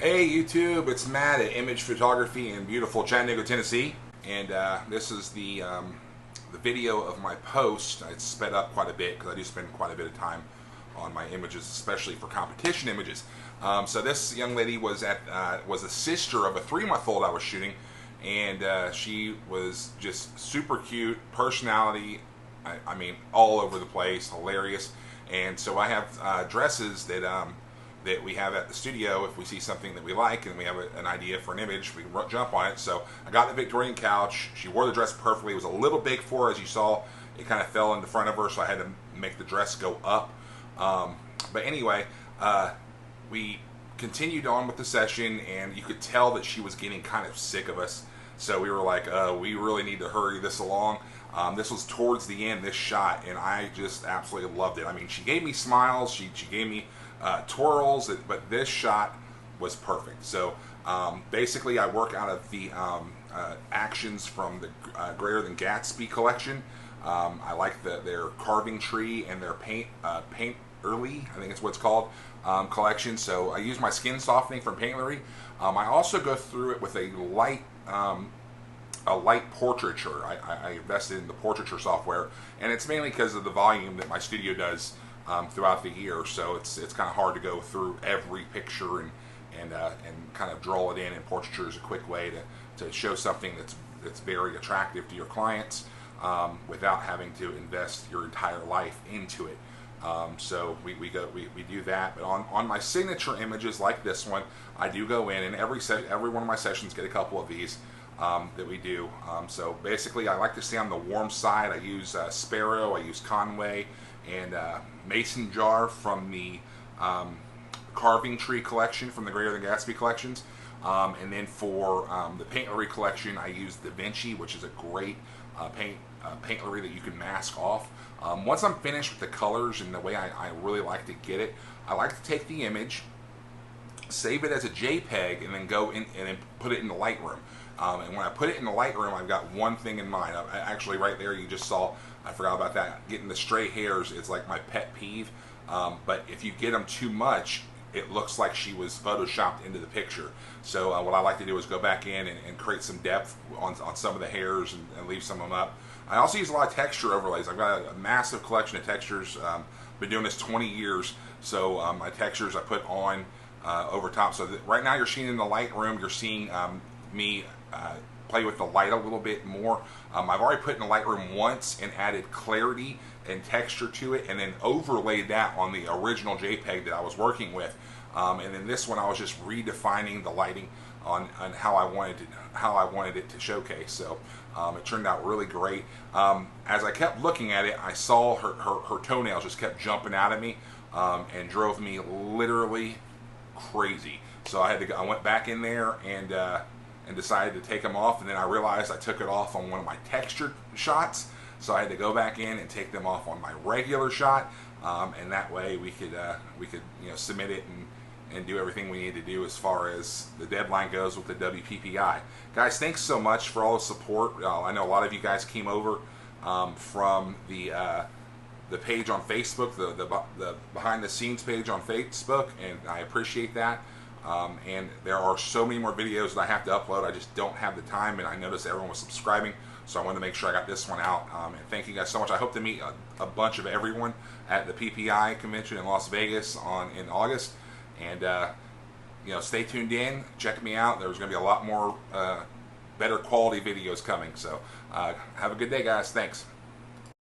Hey YouTube, it's Matt at Image Photography in beautiful Chattanooga, Tennessee, and this is the video of my post. It's sped up quite a bit because I do spend quite a bit of time on my images, especially for competition images. So this young lady was a sister of a 3-month-old I was shooting, and she was just super cute, personality. I mean, all over the place, hilarious. And so I have dresses that we have at the studio. If we see something that we like and we have an idea for an image, we can jump on it. So I got the Victorian couch. She wore the dress perfectly. It was a little big for her, as you saw. It kind of fell in the front of her, so I had to make the dress go up. But anyway, we continued on with the session, and you could tell that she was getting kind of sick of us. So we were like, we really need to hurry this along. This was towards the end, this shot, and I just absolutely loved it. I mean, she gave me smiles, she gave me twirls, but this shot was perfect. So basically I work out of the actions from the Greater Than Gatsby collection. I like their carving tree and their paint early, I think it's what it's called, collection. So I use my skin softening from Painterly. I also go through it with a light portraiture. I invested in the portraiture software, and it's mainly because of the volume that my studio does throughout the year. So it's kind of hard to go through every picture and kind of draw it in. And portraiture is a quick way to show something that's very attractive to your clients without having to invest your entire life into it. So we do that. But on my signature images like this one, I do go in, and every one of my sessions get a couple of these that we do. So basically, I like to stay on the warm side. I use Sparrow, I use Conway, and Mason Jar from the carving tree collection from the Greater Than Gatsby collections. And then for the Painterly collection, I use Da Vinci, which is a great Painterly that you can mask off. Once I'm finished with the colors and the way I really like to get it, I like to take the image, save it as a JPEG, and then go in and then put it in the Lightroom. And when I put it in the Lightroom, I've got one thing in mind. Actually, right there, you just saw, I forgot about that. Getting the stray hairs is like my pet peeve. But if you get them too much, it looks like she was photoshopped into the picture. So what I like to do is go back in and create some depth on some of the hairs and leave some of them up. I also use a lot of texture overlays. I've got a massive collection of textures. Been doing this 20 years. So my textures I put on over top. So right now you're seeing in the Lightroom, you're seeing me play with the light a little bit more. I've already put in the Lightroom once and added clarity and texture to it, and then overlaid that on the original JPEG that I was working with. And then this one I was just redefining the lighting on how I wanted it to showcase. So it turned out really great. As I kept looking at it, I saw her toenails just kept jumping out at me and drove me literally crazy. So I went back in there and decided to take them off, and then I realized I took it off on one of my textured shots, so I had to go back in and take them off on my regular shot, and that way we could submit it and do everything we need to do as far as the deadline goes with the WPPI. Guys, thanks so much for all the support. I know a lot of you guys came over from the page on Facebook, the behind the scenes page on Facebook, and I appreciate that. And there are so many more videos that I have to upload. I just don't have the time, and I noticed everyone was subscribing, so I wanted to make sure I got this one out. And thank you guys so much. I hope to meet a bunch of everyone at the PPI convention in Las Vegas in August. And stay tuned in. Check me out. There's going to be a lot more better quality videos coming. So have a good day, guys. Thanks.